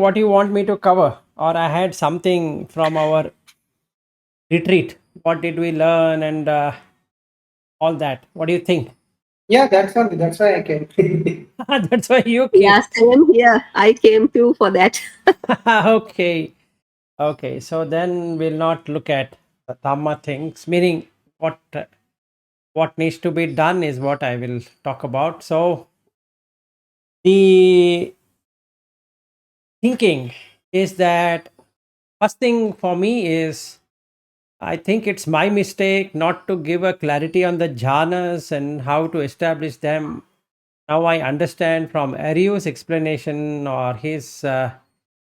What you want me to cover? Or I had something from our retreat. What did we learn and all that? What do you think? Yeah, that's why I came. That's why you came. Yeah, same here. I came too for that. Okay. Okay. So then we'll not look at the Dhamma things, meaning what needs to be done is what I will talk about. So the thinking is that first thing for me is I think it's my mistake not to give a clarity on the jhanas and how to establish them. Now I understand from Aryu's explanation or his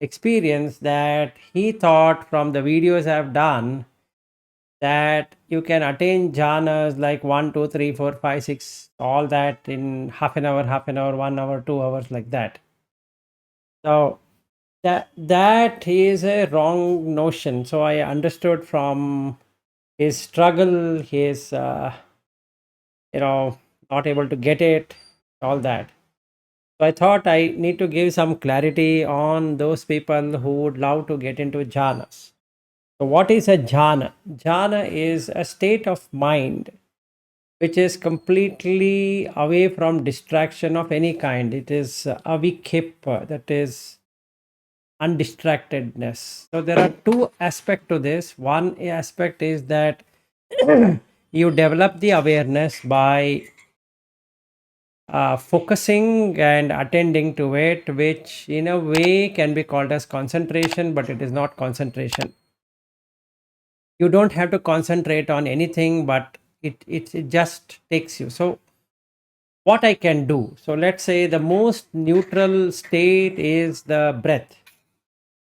experience that he thought from the videos I've done that you can attain jhanas like 1, 2, 3, 4, 5, 6, all that in half an hour, 1 hour, 2 hours, like that. So that is a wrong notion. So I understood from his struggle, his you know not able to get it, all that. So I thought I need to give some clarity on those people who would love to get into jhanas. So what is a jhana? Jhana is a state of mind which is completely away from distraction of any kind. It is avikhipa, that is undistractedness. So there are two aspects to this. One aspect is that you develop the awareness by focusing and attending to it, which in a way can be called as concentration, but it is not concentration. You don't have to concentrate on anything, but it just takes you. So what I can do, so let's say the most neutral state is the breath,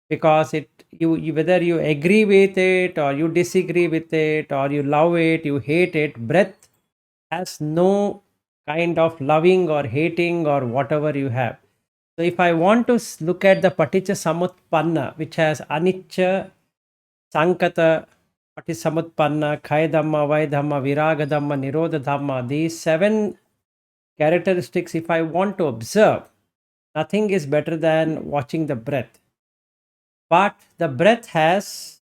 because you whether you agree with it or you disagree with it or you love it, you hate it, breath has no kind of loving or hating or whatever you have. So if I want to look at the paticca samutpanna, which has anicca, sankata, patisamutpanna, kaya dhamma, vaya dhamma, viraga dhamma, nirodha dhamma, these seven characteristics, if I want to observe, nothing is better than watching the breath. But the breath has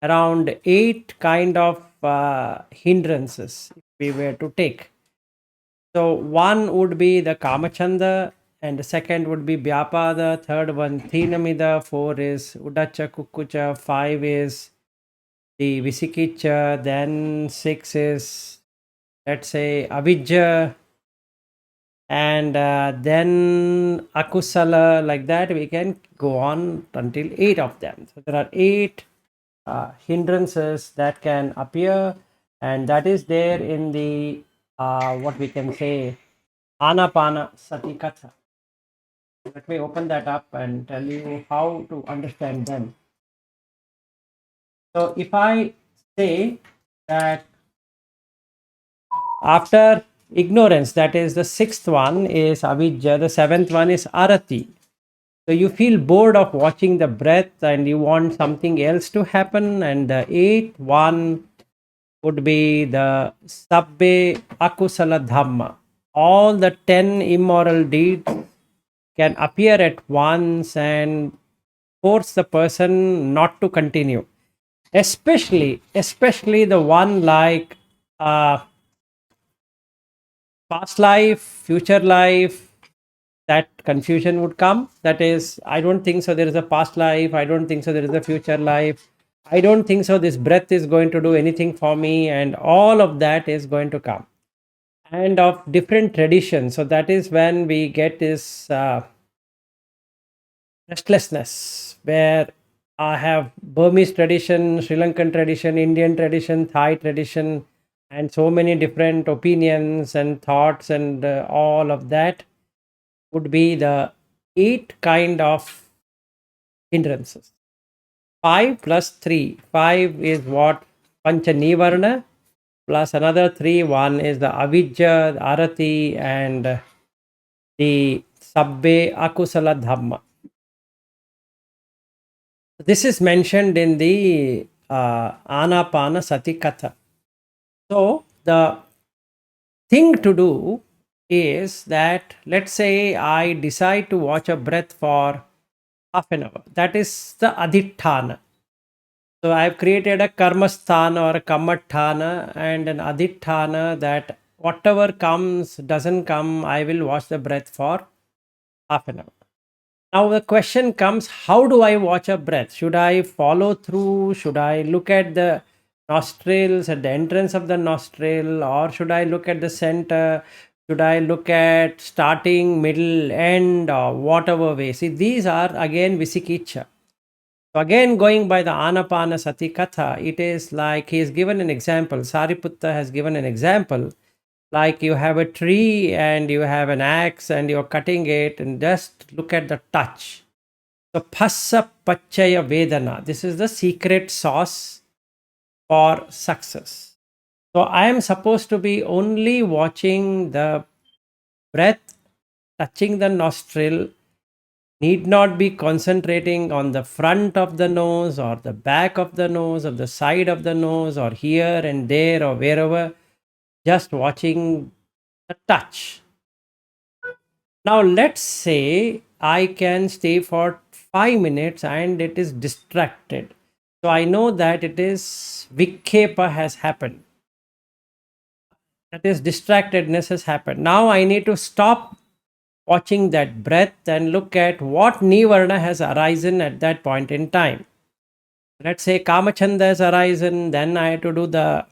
around 8 kind of hindrances if we were to take. So one would be the kamachanda, and the second would be vyapada, third one thinamida, four is udacha kukucha, five is the visikicha, then six is, let's say, avijja, and then akusala, like that we can go on until 8 of them. So there are 8 hindrances that can appear, and that is there in the what we can say anapana sati katha. Let me open that up and tell you how to understand them. So if I say that after ignorance, that is the sixth one is avijja, the seventh one is arati. So you feel bored of watching the breath and you want something else to happen. And the eighth one would be the sabbe akusala dhamma. All the 10 immoral deeds can appear at once and force the person not to continue. Especially the one like uh, past life, future life, that confusion would come. That is, I don't think so there is a past life, I don't think so there is a future life, I don't think so this breath is going to do anything for me, and all of that is going to come, and of different traditions. So that is when we get this restlessness, where I have Burmese tradition, Sri Lankan tradition, Indian tradition, Thai tradition, and so many different opinions and thoughts, and all of that would be the 8 kind of hindrances. 5 plus 3. 5 is what? Pancha Nivarna, plus another 3. One is the Avijja, the Arati, and the Sabbe Akusala Dhamma. This is mentioned in the Anapana Sati Katha. So, the thing to do is that, let's say I decide to watch a breath for half an hour. That is the adhitthana. So I've created a karmasthana or a kamatthana and an adhitthana, that whatever comes, doesn't come, I will watch the breath for half an hour. Now the question comes, how do I watch a breath? Should I follow through? Should I look at the nostrils, at the entrance of the nostril, or should I look at the center? Should I look at starting, middle, end, or whatever way? See, these are again Visikicha. So again, going by the Anapana Sati Katha, it is like he has given an example. Sariputta has given an example. Like you have a tree and you have an axe and you're cutting it, and just look at the touch. So Phassa Pachaya Vedana. This is the secret sauce for success. So I am supposed to be only watching the breath touching the nostril, need not be concentrating on the front of the nose or the back of the nose or the side of the nose or here and there or wherever, just watching the touch. Now let's say I can stay for 5 minutes and it is distracted. So I know that it is Vikepa has happened. That is, distractedness has happened. Now I need to stop watching that breath and look at what Nivarna has arisen at that point in time. Let's say Kamachanda has arisen, then I have to do the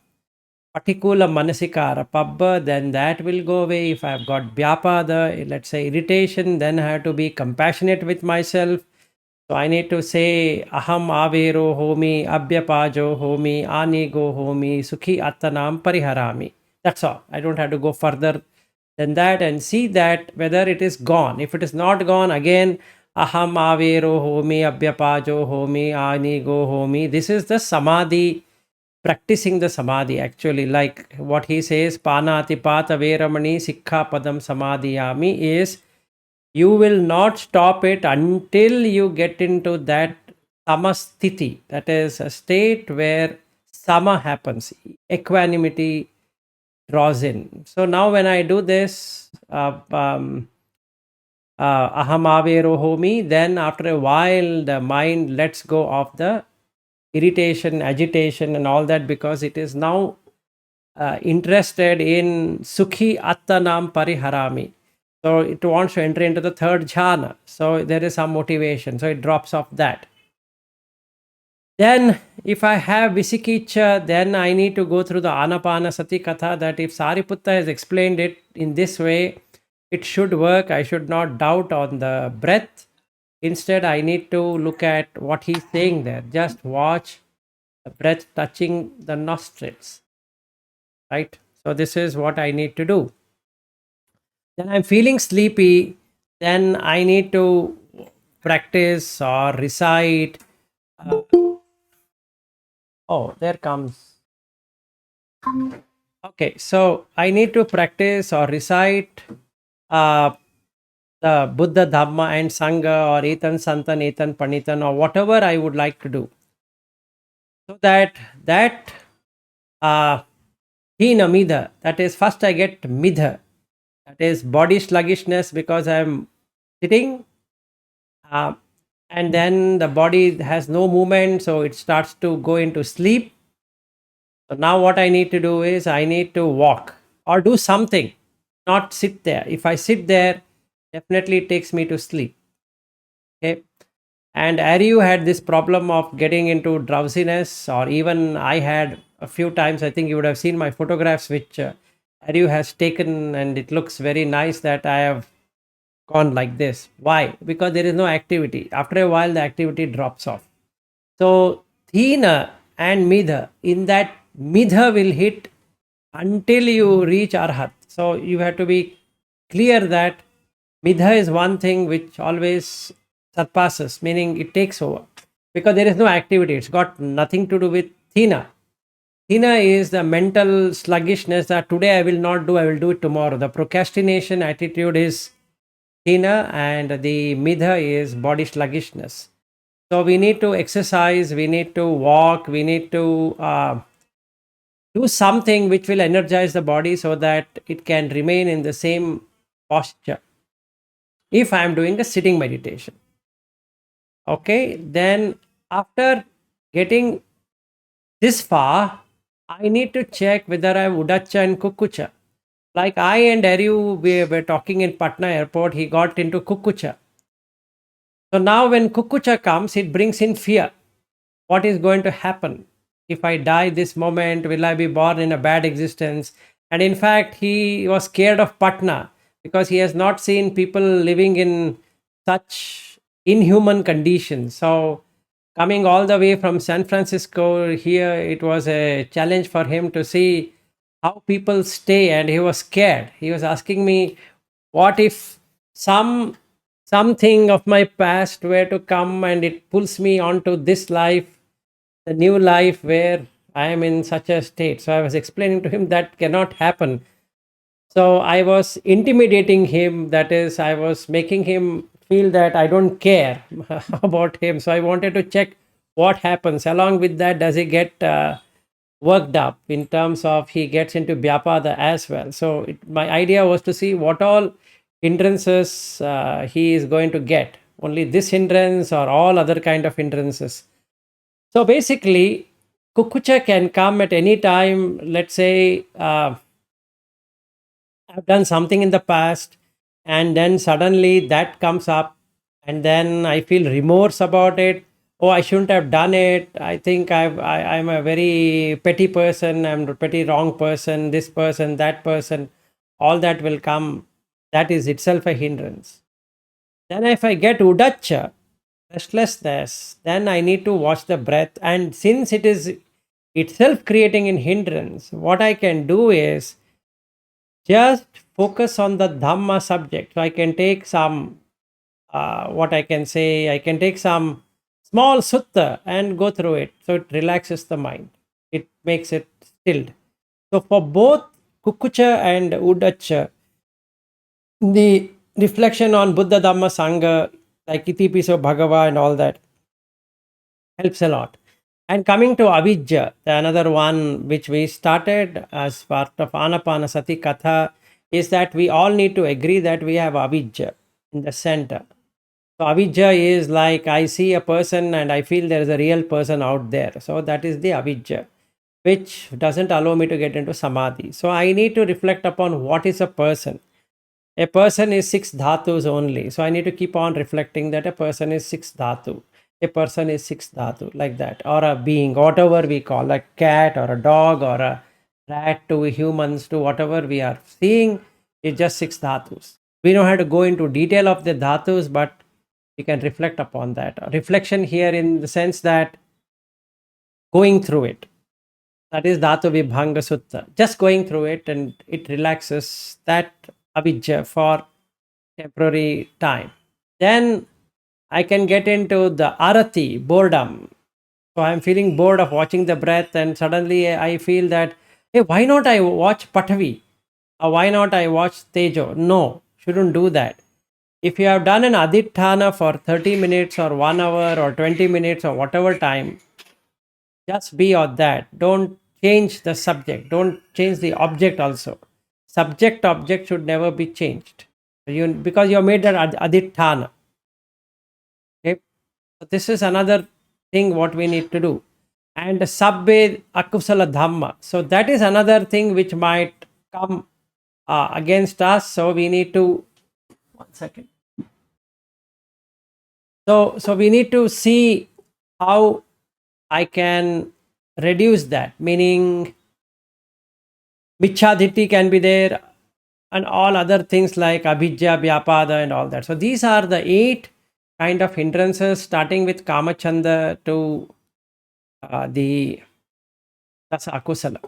Patikula Manasikara Pabba, then that will go away. If I've got Vyapada, let's say irritation, then I have to be compassionate with myself. So I need to say Aham Avero Homi, Abhyapajo Homi, Anigo Homi, Sukhi Attanam Pariharami. That's all. I don't have to go further than that, and see that whether it is gone. If it is not gone, again Aham Avero Homi, Abhyapajo Homi, Anigo Homi. This is the Samadhi, practicing the Samadhi actually. Like what he says, Panatipata Veramani Sikha Padam Samadhiyami, is you will not stop it until you get into that samasthiti, that is a state where sama happens, equanimity draws in. So now when I do this, aham avero homi, then after a while the mind lets go of the irritation, agitation and all that, because it is now interested in sukhi attanam pariharami. So it wants to enter into the third jhāna. So there is some motivation. So it drops off that. Then if I have Visikicha, then I need to go through the Anapana Sati Katha, that if Sariputta has explained it in this way, it should work. I should not doubt on the breath. Instead, I need to look at what he's saying there. Just watch the breath touching the nostrils. Right? So this is what I need to do. Then I'm feeling sleepy, then I need to practice or recite. Oh, there comes. Okay, so I need to practice or recite the Buddha Dhamma and Sangha, or Etan Santan, Etan Panitan, or whatever I would like to do. So that Hina Midha, that is, first I get Midha, that is body sluggishness because I'm sitting, and then the body has no movement, so it starts to go into sleep. So now what I need to do is I need to walk or do something, not sit there. If I sit there, definitely it takes me to sleep. Okay. And Aryu had this problem of getting into drowsiness, or even I had a few times. I think you would have seen my photographs, which Aryu has taken, and it looks very nice that I have gone like this. Why? Because there is no activity. After a while, the activity drops off. So Thina and Midha, in that Midha will hit until you reach Arhat. So you have to be clear that Midha is one thing which always surpasses, meaning it takes over, because there is no activity. It's got nothing to do with Thina. Thina is the mental sluggishness that today I will not do, I will do it tomorrow. The procrastination attitude is Thina, and the Midha is body sluggishness. So we need to exercise, we need to walk, we need to do something which will energize the body so that it can remain in the same posture if I am doing a sitting meditation. Okay, then after getting this far, I need to check whether I have Udacha and Kukucha. Like I and Aryu, we were talking in Patna airport, he got into Kukucha. So now when Kukucha comes, it brings in fear. What is going to happen? If I die this moment, will I be born in a bad existence? And in fact, he was scared of Patna because he has not seen people living in such inhuman conditions. So coming all the way from San Francisco here, it was a challenge for him to see how people stay, and he was scared. He was asking me, what if some something of my past were to come and it pulls me onto this life, the new life where I am in such a state. So I was explaining to him that cannot happen. So I was intimidating him, that is, I was making him feel that I don't care about him. So I wanted to check what happens. Along with that, does he get worked up in terms of he gets into Vyapada as well? So my idea was to see what all hindrances he is going to get. Only this hindrance or all other kind of hindrances. So basically, Kukucha can come at any time. Let's say I've done something in the past, and then suddenly that comes up, and then I feel remorse about it. Oh, I shouldn't have done it. I think I'm a very petty person. I'm a petty wrong person. This person, that person, all that will come. That is itself a hindrance. Then if I get udacha, restlessness, then I need to watch the breath. And since it is itself creating a hindrance, what I can do is just focus on the Dhamma subject. So I can take some, what I can say, I can take some small sutta and go through it. So it relaxes the mind, it makes it stilled. So for both Kukucha and Udacha, the reflection on Buddha Dhamma Sangha, like Itipiso Bhagava and all that, helps a lot. And coming to Avijja, the another one which we started as part of Anapanasati Katha, is that we all need to agree that we have Avijja in the center. So Avijja is like I see a person and I feel there is a real person out there. So that is the Avijja, which doesn't allow me to get into Samadhi. So I need to reflect upon what is a person. A person is six dhatus only. So I need to keep on reflecting that a person is six dhatu. A person is six dhatu, like that. Or a being, whatever we call a cat or a dog or a rat to humans to whatever we are seeing is just six dhatus. We don't have to go into detail of the dhatus, but we can reflect upon that. Reflection here in the sense that going through it. That is Dhatu Vibhanga Sutta. Just going through it and it relaxes that avijja for temporary time. Then I can get into the arati, boredom. So I'm feeling bored of watching the breath, and suddenly I feel that, hey, why not I watch Patavi? Or why not I watch Tejo? No, shouldn't do that. If you have done an adhitthana for 30 minutes or 1 hour or 20 minutes or whatever time, just be on that. Don't change the subject. Don't change the object also. Subject object should never be changed. Because you have made that adhitthana. Okay. So this is another thing what we need to do. And sabbe akusala dhamma. So that is another thing which might come against us. So we need to, one second. So we need to see how I can reduce that, meaning Michhaditi can be there and all other things like Abhijja, Vyapada and all that. So these are the 8 kind of hindrances starting with Kamachanda to the Tasa Akusala.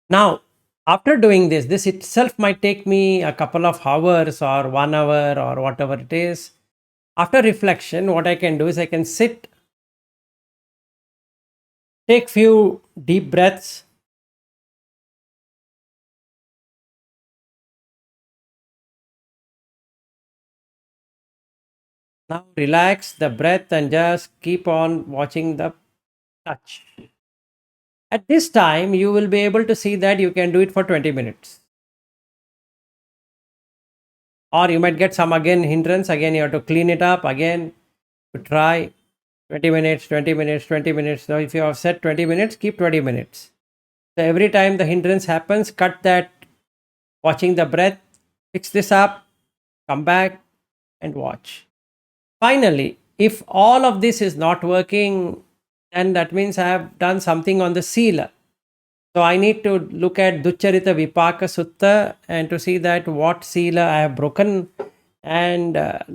Now, after doing this itself might take me a couple of hours or 1 hour or whatever it is. After reflection, what I can do is I can sit, take few deep breaths, now relax the breath and just keep on watching the touch. At this time, you will be able to see that you can do it for 20 minutes. Or you might get some again hindrance, again you have to clean it up again. You try 20 minutes, 20 minutes, 20 minutes. So if you have set 20 minutes, keep 20 minutes. So every time the hindrance happens, cut that, watching the breath, fix this up, come back and watch. Finally, if all of this is not working, then that means I have done something on the sila. So I need to look at Duccharita Vipaka Sutta and to see that what sila I have broken, and I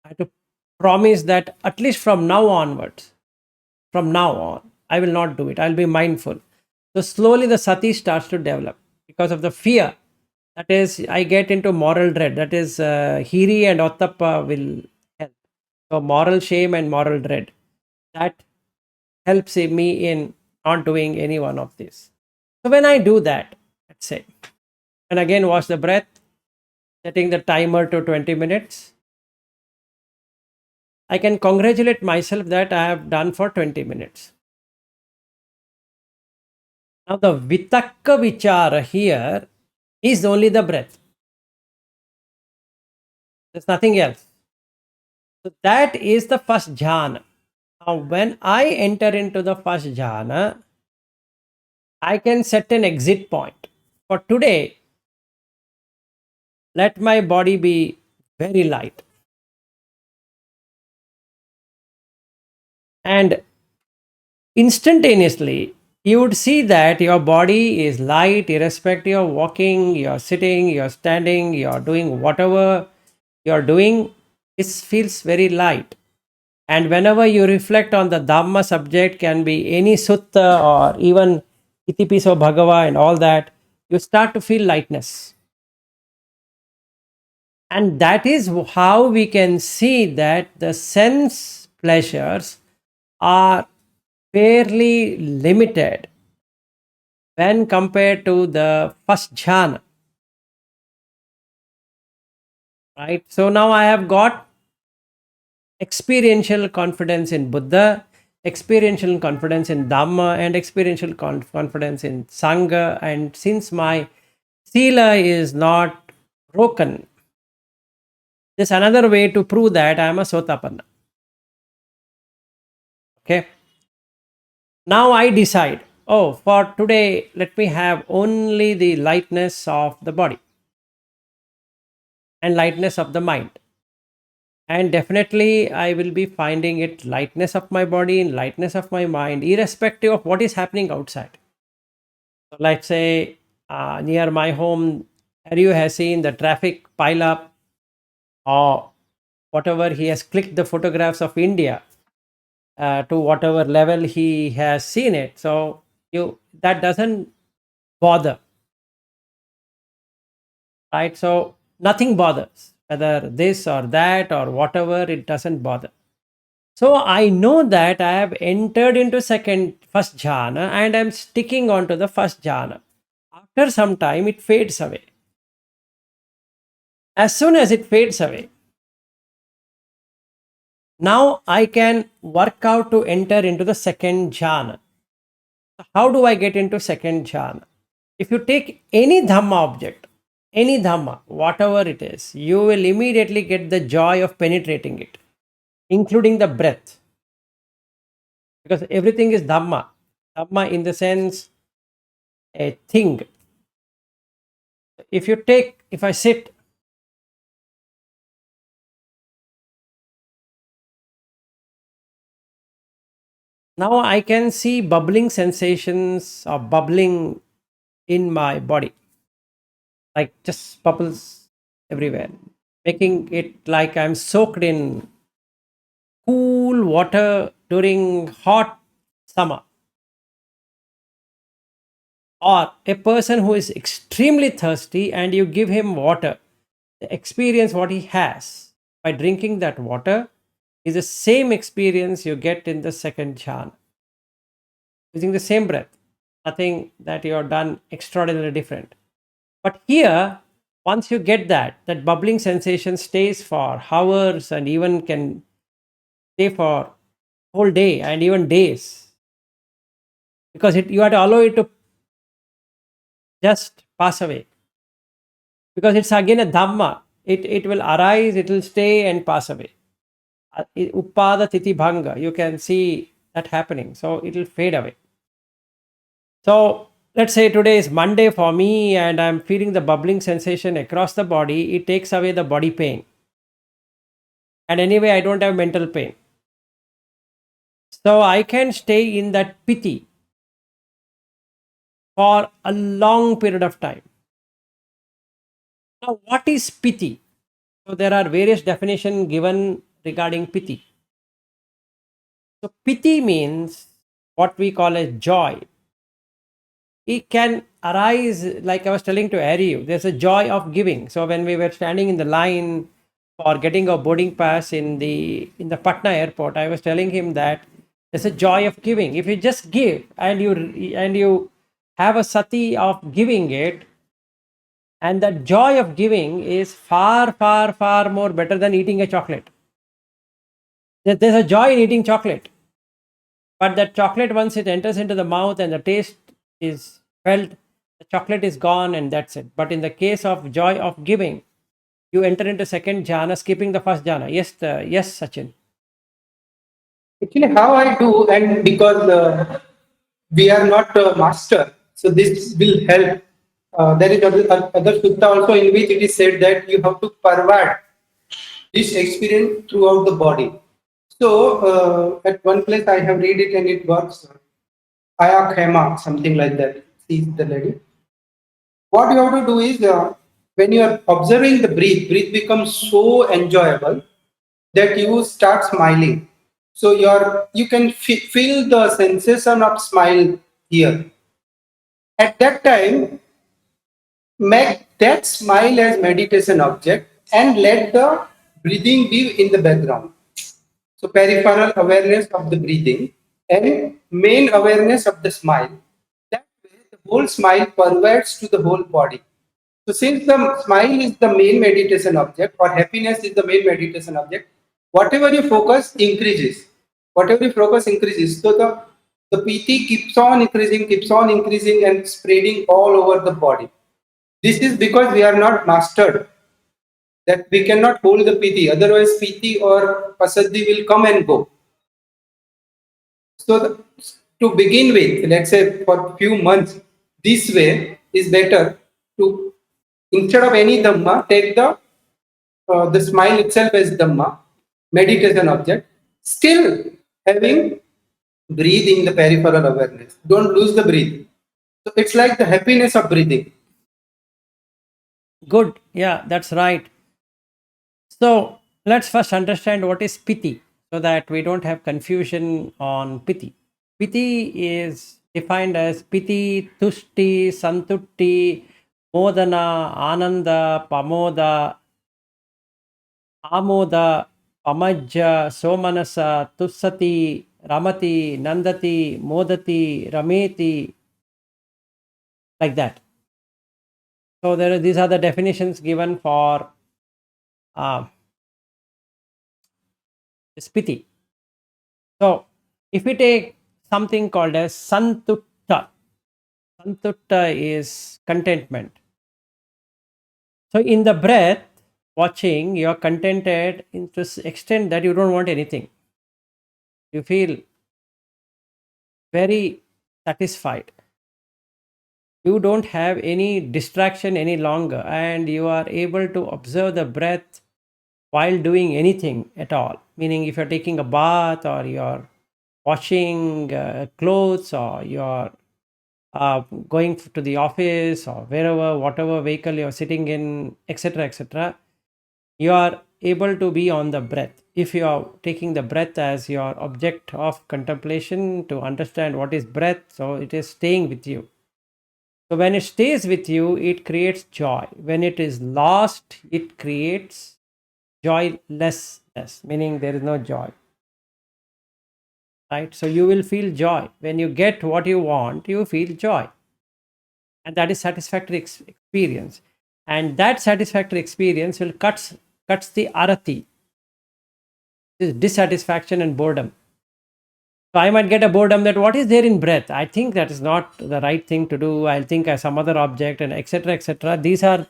have to promise that at least from now onwards, from now on, I will not do it. I'll be mindful. So slowly the sati starts to develop because of the fear. That is, I get into moral dread. That is, Hiri and Ottappa will help. So moral shame and moral dread. That helps me in not doing any one of these. So when I do that, let's say, and again watch the breath, setting the timer to 20 minutes, I can congratulate myself that I have done for 20 minutes. Now the vitakka vichara here is only the breath. There's nothing else. So that is the first jhana. Now when I enter into the first jhana, I can set an exit point. For today, let my body be very light. And instantaneously, you would see that your body is light irrespective of walking, you're sitting, you're standing, you're doing whatever you're doing. This feels very light. And whenever you reflect on the Dhamma subject, can be any sutta or even Itipiso Bhagava and all that, you start to feel lightness. And that is how we can see that the sense pleasures are fairly limited when compared to the first jhana. Right? So now I have got experiential confidence in Buddha, experiential confidence in Dhamma, and experiential confidence in Sangha. And since my sila is not broken, there's another way to prove that I am a Sotapanna. Okay. Now I decide, oh, for today, let me have only the lightness of the body and lightness of the mind. And definitely, I will be finding it lightness of my body and lightness of my mind, irrespective of what is happening outside. So, let's say near my home, Harry has seen the traffic pile up, or whatever he has clicked the photographs of India to whatever level he has seen it. So, that doesn't bother, right? So, nothing bothers, whether this or that or whatever, it doesn't bother. So I know that I have entered into first jhana and I'm sticking on to the first jhana. After some time, it fades away. As soon as it fades away, now I can work out to enter into the second jhana. How do I get into second jhana? If you take any dhamma object, any dhamma, whatever it is, you will immediately get the joy of penetrating it, including the breath. Because everything is dhamma. Dhamma in the sense a thing. If I sit, now I can see bubbling sensations or bubbling in my body, like just bubbles everywhere, making it like I'm soaked in cool water during hot summer. Or a person who is extremely thirsty and you give him water, the experience what he has by drinking that water is the same experience you get in the second jhana, using the same breath. Nothing that you have done extraordinarily different. But here, once you get that bubbling sensation stays for hours and even can stay for whole day and even days, because you have to allow it to just pass away, because it's again a dhamma. it will arise, it will stay and pass away. Uppada titi bhanga, you can see that happening. So it will fade away. So let's say today is Monday for me and I'm feeling the bubbling sensation across the body. It takes away the body pain. And anyway, I don't have mental pain. So I can stay in that piti for a long period of time. Now, what is piti? So there are various definitions given regarding piti. So piti means what we call as joy. It can arise, like I was telling to Ari, there's a joy of giving. So when we were standing in the line for getting a boarding pass in the Patna airport, I was telling him that there's a joy of giving. If you just give and you have a sati of giving it, and that joy of giving is far, far, far more better than eating a chocolate. There's a joy in eating chocolate, but that chocolate, once it enters into the mouth and the taste is felt, the chocolate is gone and that's it. But in the case of joy of giving, you enter into second jhana, skipping the first jhana. Yes, Sachin. Actually, how I do, and because we are not a master, so this will help. There is other sutta also in which it is said that you have to pervade this experience throughout the body. So at one place I have read it and it works. Aya Khema, something like that. She's the lady. What you have to do is when you are observing the breath becomes so enjoyable that you start smiling. So you can feel the sensation of smile here. At that time, make that smile as meditation object and let the breathing be in the background. So peripheral awareness of the breathing and main awareness of the smile. That way the whole smile pervades to the whole body. So since the smile is the main meditation object or happiness is the main meditation object, whatever you focus increases. Whatever you focus increases. So the PT keeps on increasing and spreading all over the body. This is because we are not mastered, that we cannot hold the PT. Otherwise, PT or Pasadhi will come and go. So to begin with, let's say for a few months, this way is better to, instead of any Dhamma, take the smile itself as Dhamma, meditation object, still having breathe in the peripheral awareness. Don't lose the breath. So it's like the happiness of breathing. Good. Yeah, that's right. So let's first understand what is piti so that we don't have confusion on piti. Piti is defined as piti, tushti, santutti, modana, ananda, pamoda, amoda, pamajja, somanasa, tussati, ramati, nandati, modati, rameti, like that. So these are the definitions given for uh, piti. So if we take something called as santutta, santutta is contentment. So in the breath, watching, you're contented in this extent that you don't want anything. You feel very satisfied. You don't have any distraction any longer, and you are able to observe the breath while doing anything at all. Meaning, if you're taking a bath or you're washing clothes or you're going to the office or wherever, whatever vehicle you're sitting in, etc., you are able to be on the breath. If you are taking the breath as your object of contemplation to understand what is breath, so it is staying with you. So when it stays with you, it creates joy. When it is lost, it creates joylessness, meaning there is no joy. Right? So you will feel joy. When you get what you want, you feel joy. And that is satisfactory experience. And that satisfactory experience will cuts the arati, dissatisfaction and boredom. So I might get a boredom that what is there in breath? I think that is not the right thing to do. I'll think as some other object and etc. These are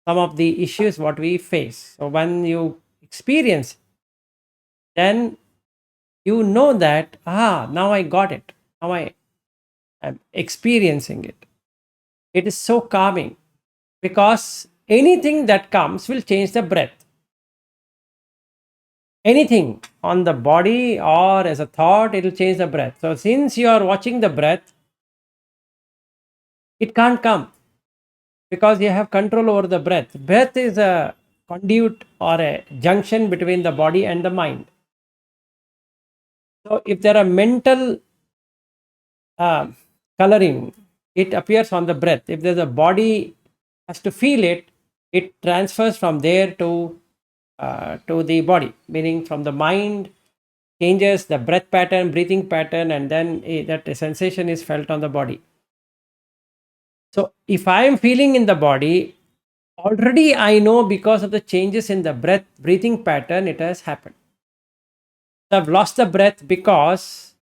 some of the issues what we face. So when you experience, then you know that, now I got it. Now I am experiencing it. It is so calming because anything that comes will change the breath. Anything on the body or as a thought, it will change the breath. So since you are watching the breath, it can't come because you have control over the breath. Breath is a conduit or a junction between the body and the mind. So if there are mental uh, coloring, it appears on the breath. If there's a body has to feel it, it transfers from there to the body, meaning from the mind changes the breath pattern, breathing pattern, and then that sensation is felt on the body. So if I am feeling in the body, already I know because of the changes in the breathing pattern, it has happened. So I've lost the breath because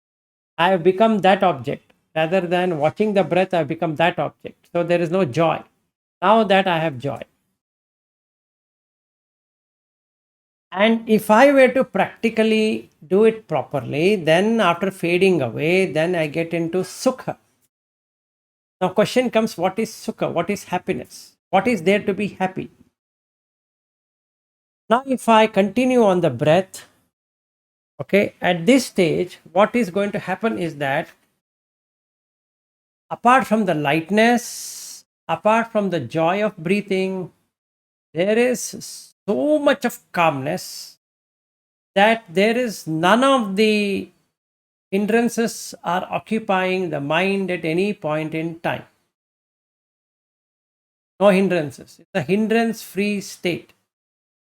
I have become that object. Rather than watching the breath, I've become that object. So there is no joy. Now that I have joy. And if I were to practically do it properly, then after fading away, then I get into sukha. Now question comes, what is sukha? What is happiness? What is there to be happy? Now if I continue on the breath, okay, at this stage, what is going to happen is that apart from the lightness, apart from the joy of breathing, there is so much of calmness that there is none of the hindrances are occupying the mind at any point in time. No hindrances. It's a hindrance free state.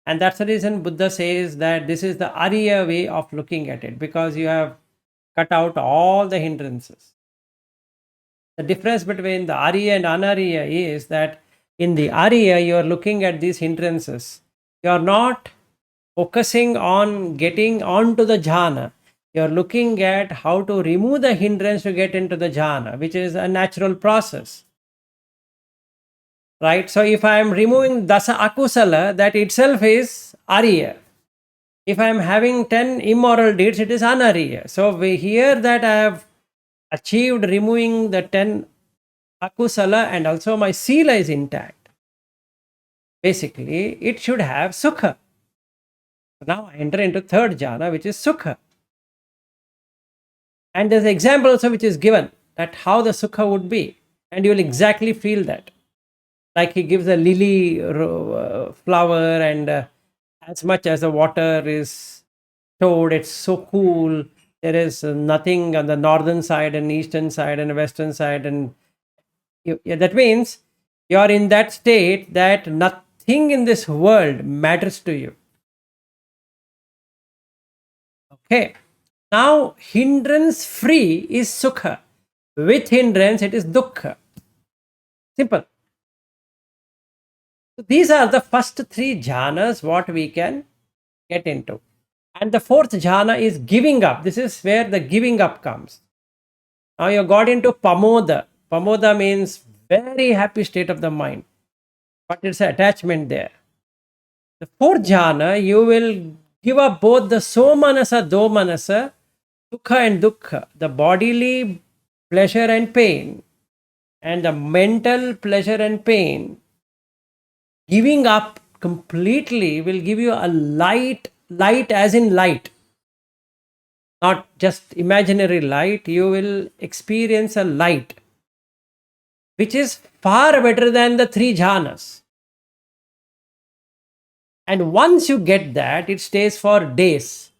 And that's the reason Buddha says that this is the Arya way of looking at it, because you have cut out all the hindrances. The difference between the Arya and Anarya is that in the Arya, you are looking at these hindrances. You are not focusing on getting onto the jhāna. You are looking at how to remove the hindrance to get into the jhāna, which is a natural process. Right? So if I am removing dasa akusala, that itself is Arya. If I am having 10 immoral deeds, it is Anarya. So we hear that I have achieved removing the 10 akusala and also my sila is intact. Basically, it should have sukha. So now I enter into third jhana, which is sukha. And there's an example also which is given that how the sukha would be, and you will exactly feel that. Like he gives a lily flower, and as much as the water is stored, it's so cool. There is nothing on the northern side and eastern side and western side, and that means you are in that state that nothing in this world matters to you. Okay. Now, hindrance free is sukha. With hindrance, it is dukkha. Simple. So these are the first three jhanas what we can get into. And the fourth jhana is giving up. This is where the giving up comes. Now you got into pamoda. Pamoda means very happy state of the mind, but it's an attachment there. The fourth jhana, you will give up both the somanasa, domanasa, sukha and dukkha, the bodily pleasure and pain, and the mental pleasure and pain. Giving up completely will give you a light as in light, not just imaginary light. You will experience a light which is far better than the three jhanas. And once you get that, it stays for days.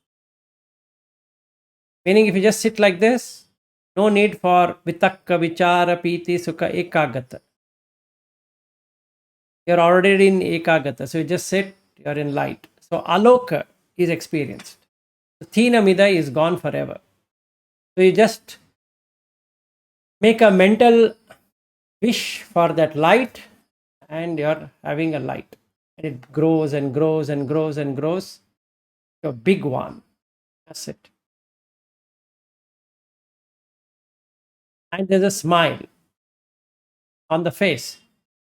Meaning, if you just sit like this, no need for vitakka, vichara, piti, sukha, ekagata. You're already in ekagata. So you just sit, you're in light. So aloka is experienced. The thina mida is gone forever. So you just make a mental wish for that light, and you're having a light. And it grows and grows and grows and grows to a big one. That's it. And there's a smile on the face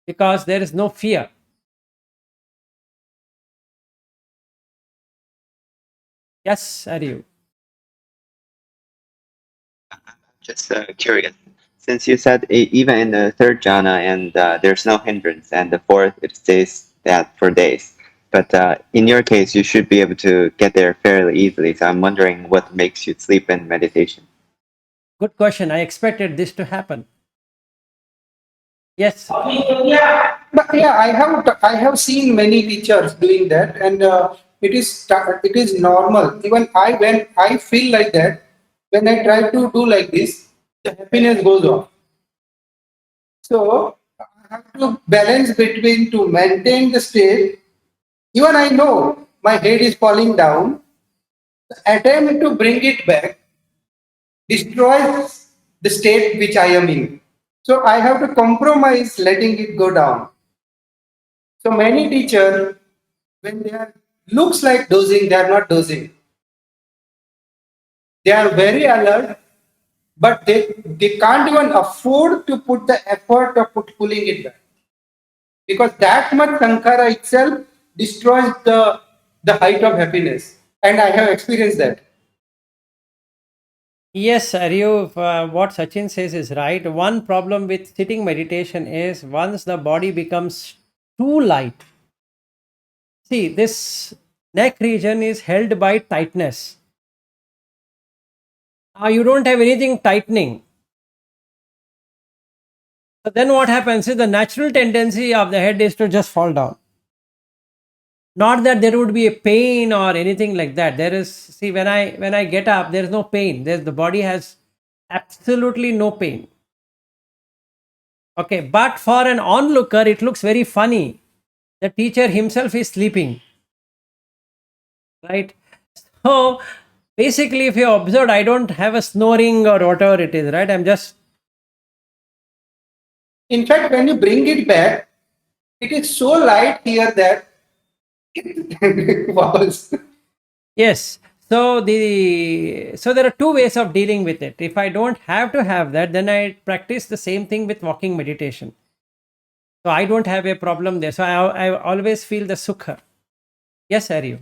because there is no fear. Yes, are you? Just curious, since you said even in the third jhana and there's no hindrance, and the fourth it stays that for days. But in your case, you should be able to get there fairly easily. So I'm wondering what makes you sleep in meditation. Good question. I expected this to happen. Yes. Yeah, but yeah, I have seen many teachers doing that, and it is normal. Even when I feel like that, when I try to do like this, the happiness goes off. So I have to balance between to maintain the state. Even I know my head is falling down. Attempt to bring it back destroys the state which I am in. So I have to compromise letting it go down. So many teachers, when they are looks like dozing, they are not dozing. They are very alert, but they can't even afford to put the effort of pulling it back. Because that much sankara itself destroys the height of happiness. And I have experienced that. Yes, Aryu, what Sachin says is right. One problem with sitting meditation is once the body becomes too light. See, this neck region is held by tightness. You don't have anything tightening. So then what happens is the natural tendency of the head is to just fall down. Not that there would be a pain or anything like that. There is, see, when I get up, there is no pain. There's the body has absolutely no pain. Okay, but for an onlooker, it looks very funny. The teacher himself is sleeping, right? So basically, if you observed, I don't have a snoring or whatever it is, right? I'm just, In fact, when you bring it back, it is so light here that it wobbles. yes. So there are two ways of dealing with it. If I don't have to have that, then I practice the same thing with walking meditation. So I don't have a problem there. So I always feel the sukha. Yes, Aryu.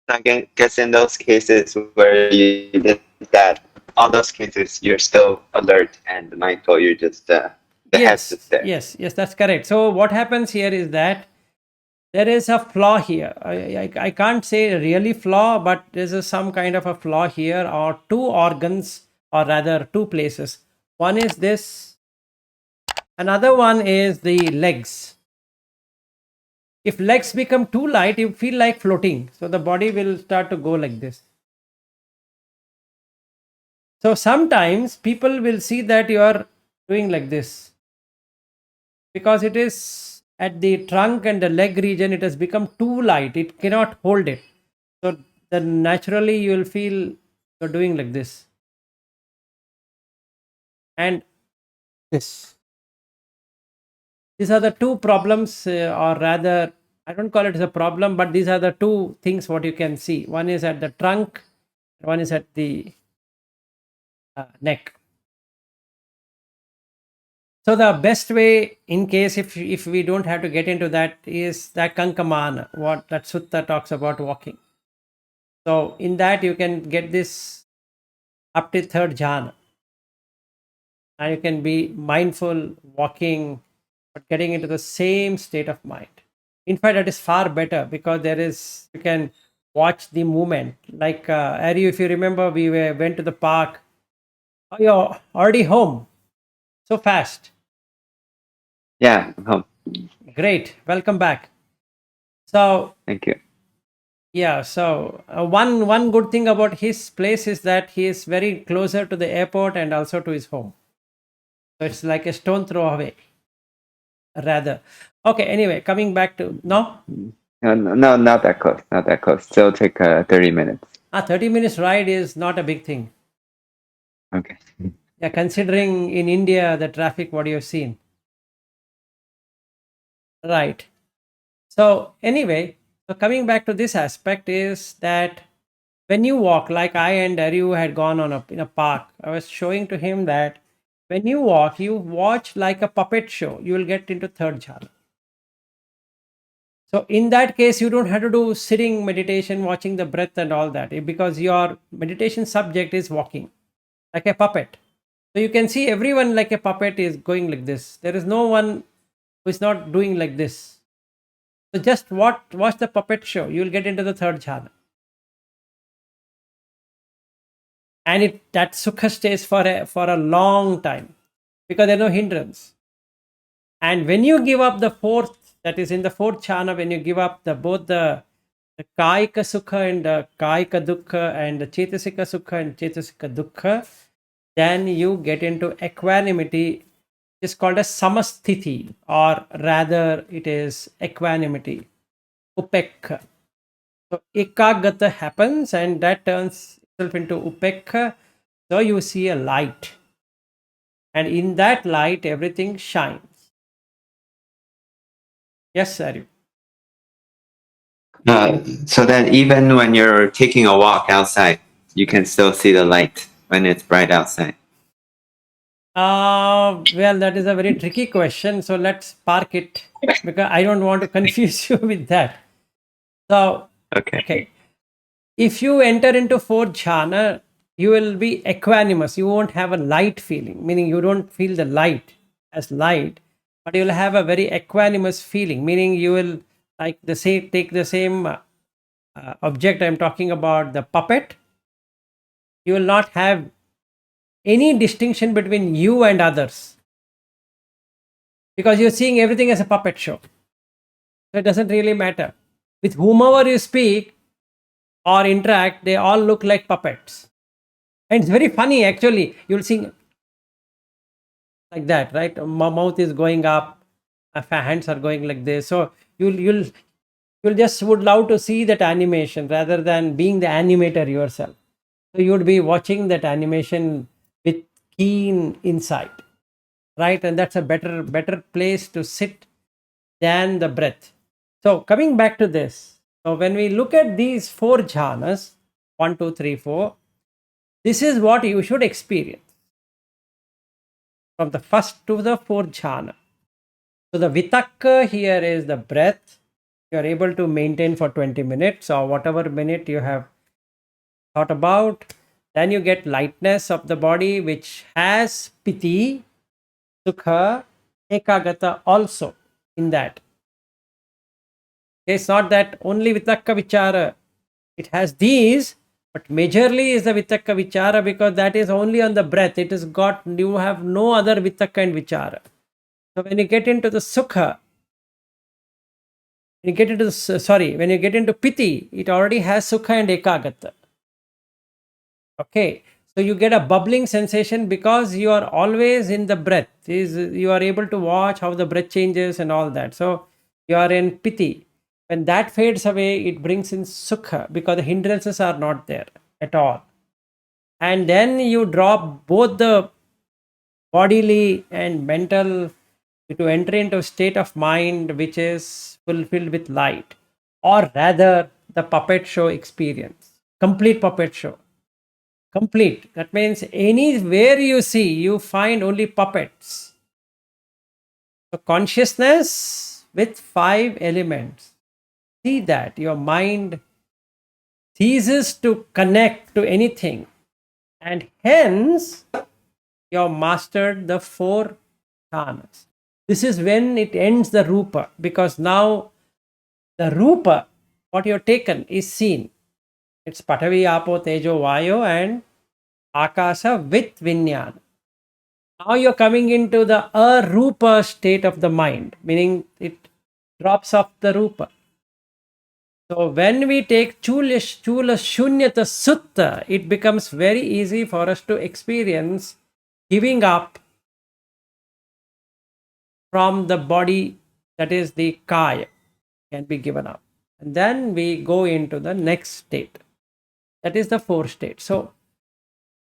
I guess in those cases where you did that, all those cases you're still alert and mindful. You're just the head's just Yes, there. yes, that's correct. So what happens here is that there is a flaw here. I can't say really flaw, but there's some kind of a flaw here, or two organs, or rather two places. One is this, another one is the legs. If legs become too light, you feel like floating. So the body will start to go like this. So sometimes people will see that you are doing like this because it is at the trunk and the leg region, it has become too light. It cannot hold it. So then naturally you will feel you're doing like this and this. These are the two problems, or rather, I don't call it as a problem, but these are the two things what you can see. One is at the trunk, one is at the neck. So the best way, in case if we don't have to get into that, is that kankamana, what that sutta talks about walking. So in that you can get this up to third jhana, and you can be mindful walking, but getting into the same state of mind. In fact, that is far better because there is you can watch the movement. Like Ari, if you remember, went to the park. Oh, you're already home so fast. Yeah, I'm home. Great, welcome back. So Thank you. yeah, so one good thing about his place is that he is very closer to the airport and also to his home. So it's like a stone throw away, rather. Okay, anyway, coming back to no, No, no, no, not that close. Not that close. Still take 30 minutes. 30 minutes ride is not a big thing. Okay. Yeah, considering in India the traffic, what you've seen, right? So anyway, so coming back to this aspect is that when you walk, like I and Aryu had gone on in a park, I was showing to him that when you walk, you watch like a puppet show. You will get into third jhana. So in that case, you don't have to do sitting meditation, watching the breath and all that, because your meditation subject is walking like a puppet. So you can see everyone like a puppet is going like this. There is no one who is not doing like this. So just watch the puppet show. You will get into the third jhana. And that sukha stays for a long time because there's no hindrance. And when you give up the fourth, that is in the fourth jhana, when you give up both the kaika sukha and kaika dukkha and the chetasika sukha and chetasika dukkha, then you get into equanimity. It's called as samasthiti, or rather it is equanimity, upekha. So ekagata happens and that turns itself into upekha. So you see a light, and in that light everything shines. Yes, sir. So that even when you're taking a walk outside, you can still see the light when it's bright outside. Well, that is a very tricky question. So let's park it because I don't want to confuse you with that. So, okay. If you enter into fourth jhana, you will be equanimous. You won't have a light feeling, meaning you don't feel the light as light, but you will have a very equanimous feeling, meaning you will like take the same object I'm talking about, the puppet. You will not have any distinction between you and others because you're seeing everything as a puppet show. So it doesn't really matter. With whomever you speak or interact, they all look like puppets. And it's very funny actually. You'll see like that, right? My mouth is going up, my hands are going like this. So you'll just would love to see that animation rather than being the animator yourself. So you would be watching that animation with keen insight, right? And that's a better place to sit than the breath. So coming back to this, so when we look at these four jhanas, 1, 2, 3, 4, this is what you should experience from the first to the fourth jhana. So the vitakka here is the breath. You are able to maintain for 20 minutes or whatever minute you have thought about. Then you get lightness of the body, which has piti, sukha, ekagata also in that. It's not that only vitakka vichara. It has these, but majorly is the vitakka vichara because that is only on the breath. It is got, you have no other vitakka and vichara. So when you get into the sukha, when you get into when you get into piti, it already has sukha and ekagata. Okay, so you get a bubbling sensation because you are always in the breath. You are able to watch how the breath changes and all that. So you are in piti. When that fades away, it brings in sukha because the hindrances are not there at all. And then you drop both the bodily and mental to enter into a state of mind which is fulfilled with light, or rather the puppet show experience, complete puppet show. Complete, that means anywhere you see, you find only puppets. So consciousness with 5 elements, see that your mind ceases to connect to anything, and hence you have mastered the 4 jhanas. This is when it ends the rupa, because now the rupa, what you have taken, is seen. It's Patavi, Apo, Tejo, Vayo, and Akasa with Vinyana. Now you're coming into the arupa state of the mind, meaning it drops off the rupa. So when we take chula shunyata sutta, it becomes very easy for us to experience giving up from the body, that is the kaya, can be given up. And then we go into the next state, that is the 4th state. So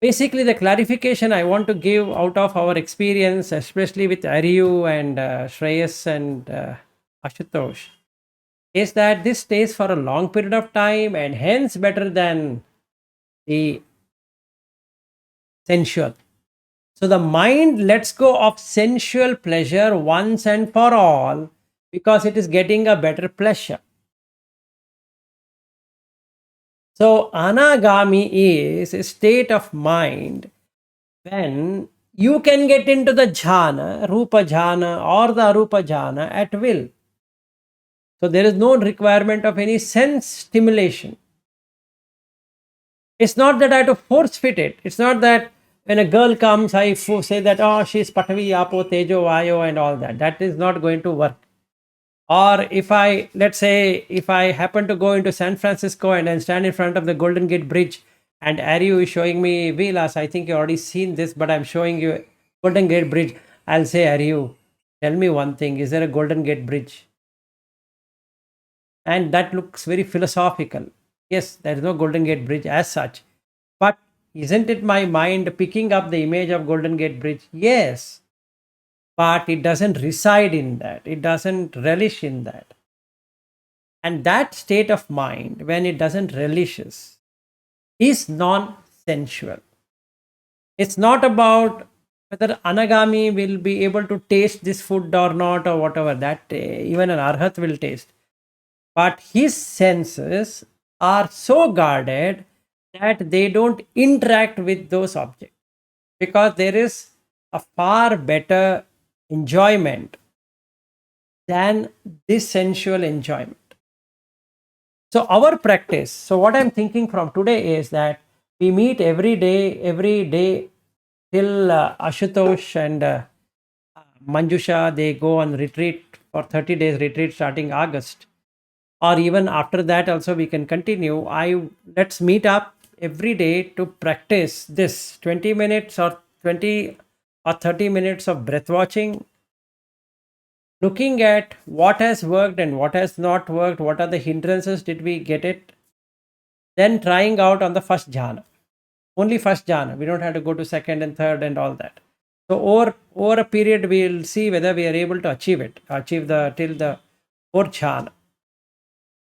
basically the clarification I want to give out of our experience, especially with Aryu and Shreyas and Ashutosh, is that this stays for a long period of time and hence better than the sensual. So the mind lets go of sensual pleasure once and for all because it is getting a better pleasure. So, anagami is a state of mind when you can get into the jhana, rupa jhana or the arupa jhana at will. So, there is no requirement of any sense stimulation. It's not that I have to force fit it. It's not that when a girl comes, I say that, oh, she's Patavi, Apo, Tejo, Vayo, and all that. That is not going to work. Or if I, let's say, if I happen to go into San Francisco and then stand in front of the Golden Gate Bridge and Aryu is showing me Vilas, I think you already seen this, but I'm showing you Golden Gate Bridge. I'll say, Aryu, tell me one thing, is there a Golden Gate Bridge? And that looks very philosophical. Yes, there is no Golden Gate Bridge as such. But isn't it my mind picking up the image of Golden Gate Bridge? Yes. But it doesn't reside in that. It doesn't relish in that. And that state of mind, when it doesn't relishes, is non-sensual. It's not about whether anagami will be able to taste this food or not or whatever. That even an arhat will taste. But his senses are so guarded that they don't interact with those objects, because there is a far better enjoyment than this sensual enjoyment. So our practice, so what I'm thinking from today is that we meet every day till Ashutosh and Manjusha, they go on retreat for 30 days retreat starting August, or even after that also we can continue. Let's meet up every day to practice this 20 minutes or 20 or 30 minutes of breath watching, looking at what has worked and what has not worked, what are the hindrances, did we get it, then trying out on the first jhana, only first jhana. We don't have to go to second and third and all that. So over a period we'll see whether we are able to achieve the till the fourth jhana.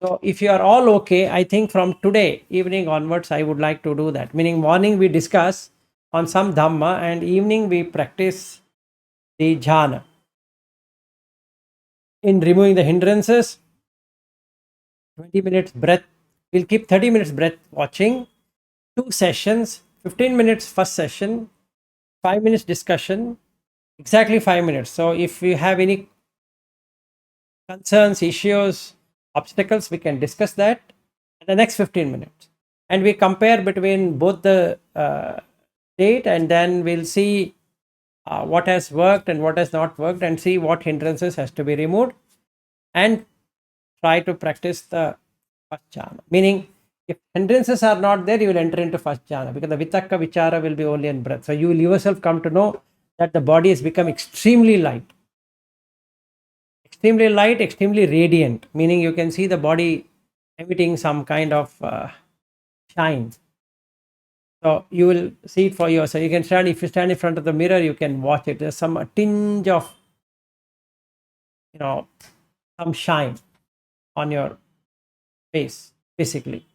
So if you are all okay, I think from today evening onwards, I would like to do that. Meaning morning we discuss on some dhamma and evening we practice the jhana in removing the hindrances. 20 minutes breath. We'll keep 30 minutes breath watching, 2 sessions, 15 minutes first session, 5 minutes discussion, exactly 5 minutes. So if we have any concerns, issues, obstacles, we can discuss that in the next 15 minutes. And we compare between both the date, and then we'll see what has worked and what has not worked, and see what hindrances has to be removed, and try to practice the first jhana. Meaning, if hindrances are not there, you will enter into first jhana, because the vitakka vichara will be only in breath. So you will yourself come to know that the body has become extremely light, extremely radiant, meaning you can see the body emitting some kind of shine. So you will see it for yourself. You can stand, if you stand in front of the mirror, you can watch it. There's some tinge of, some shine on your face, physically,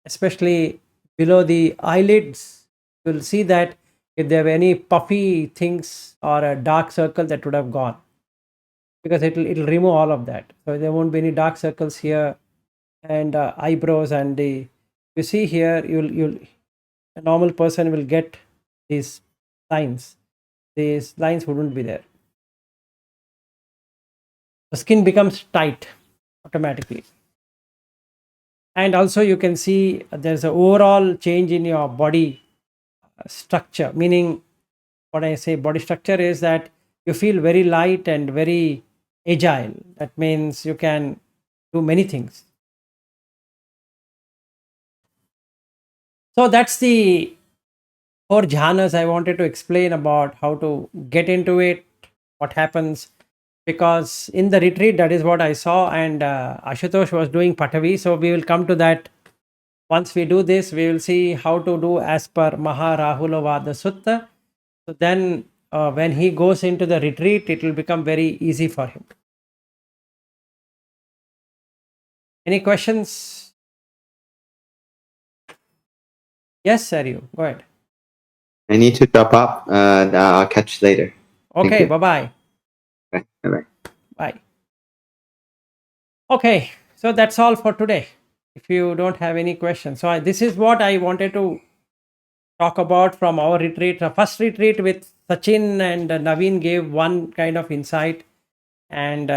especially below the eyelids. You'll see that if there were any puffy things or a dark circle, that would have gone, because it'll remove all of that. So there won't be any dark circles here, and eyebrows, and you see here, you'll a normal person will get these lines. These lines wouldn't be there. The skin becomes tight automatically. And also you can see there's an overall change in your body structure. Meaning, what I say body structure is that you feel very light and very agile. That means you can do many things. So that's the 4 jhanas I wanted to explain about how to get into it, what happens. Because in the retreat, that is what I saw, and Ashutosh was doing Patavi. So we will come to that. Once we do this, we will see how to do as per Maharahulavada Sutta. So then when he goes into the retreat, it will become very easy for him. Any questions? Yes, sir, you go ahead. I need to drop off. I'll catch you later. Thank Okay, you. bye-bye. Bye. Bye. Bye. Okay, so that's all for today. If you don't have any questions, so this is what I wanted to talk about from our retreat. The first retreat with Sachin and Naveen gave one kind of insight, and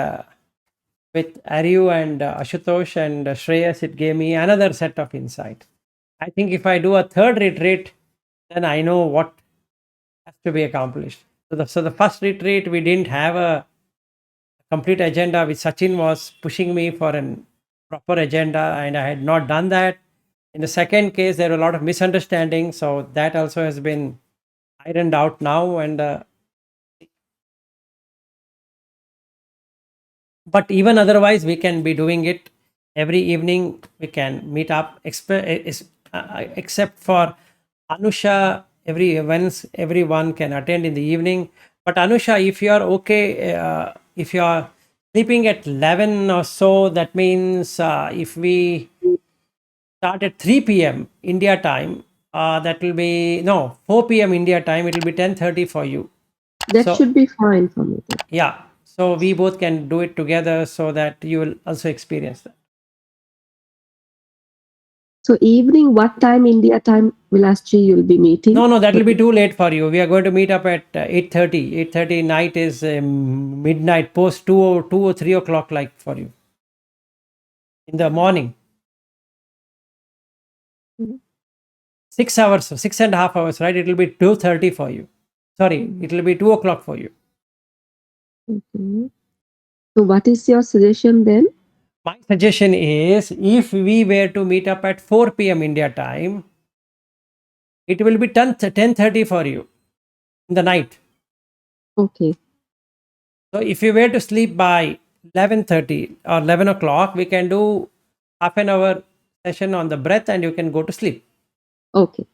with Aryu and Ashutosh and Shreyas, it gave me another set of insight. I think if I do a third retreat, then I know what has to be accomplished. So the first retreat, we didn't have a complete agenda, which Sachin was pushing me for a proper agenda, and I had not done that. In the second case, there were a lot of misunderstandings, so that also has been ironed out now. And but even otherwise, we can be doing it every evening. We can meet up, except for Anusha. Everyone can attend in the evening. But Anusha, if you are okay, if you are sleeping at 11 or so, that means if we start at 3 p.m. India time, that will be no 4 p.m. India time. It will be 10:30 for you. That So should be fine for me. Then. yeah, so we both can do it together so that you will also experience that. So evening, what time India time, Vilasji, you'll be meeting? No, that will be too late for you. We are going to meet up at 8:30. 8:30 night is midnight, post 2 or 3 o'clock, like for you in the morning. Mhm. 6 hours, 6.5 hours, right? It will be 2:30 for you. Sorry, it will be 2 o'clock for you. Okay. So what is your suggestion then? My suggestion is if we were to meet up at 4 p.m. India time, it will be 10:30 for you in the night. Okay. So if you were to sleep by 11:30 or 11 o'clock, we can do half an hour session on the breath and you can go to sleep. Okay.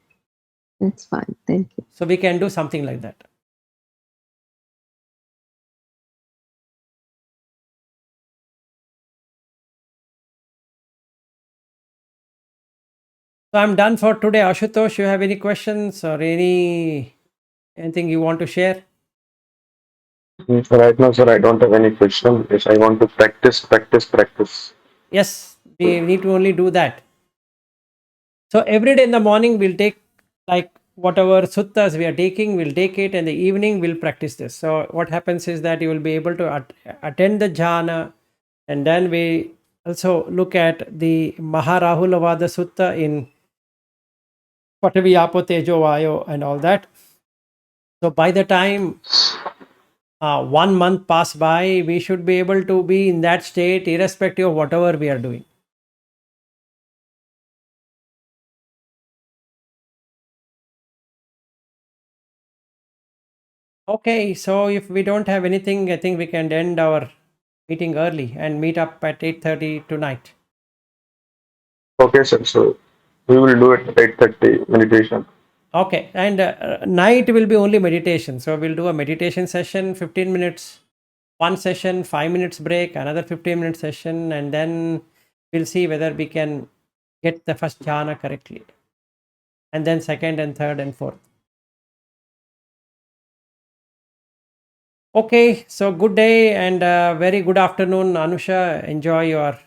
That's fine. Thank you. So we can do something like that. So I'm done for today. Ashutosh, you have any questions or anything you want to share? Right now, sir, I don't have any question. Yes, I want to practice, practice, practice. Yes, we need to only do that. So every day in the morning we'll take like whatever suttas we are taking, we'll take it, and the evening we'll practice this. So what happens is that you will be able to attend the jhana, and then we also look at the Maharahulavada Sutta in Patavi Apo Tejo Vayo and all that. So by the time 1 month pass by, we should be able to be in that state irrespective of whatever we are doing. Okay, so if we don't have anything, I think we can end our meeting early and meet up at 8:30 tonight. Okay, sir. So we will do it at 8:30 meditation. Okay, and night will be only meditation. So we'll do a meditation session, 15 minutes, one session, 5 minutes break, another 15-minute session, and then we'll see whether we can get the first jhana correctly, and then second and third and fourth. Okay, so good day and very good afternoon, Anusha. Enjoy your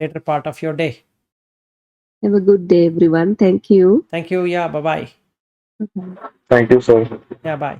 later part of your day. Have a good day, everyone. Thank you. Thank you. Yeah, bye bye. Bye-bye. Thank you, sir. Yeah, bye.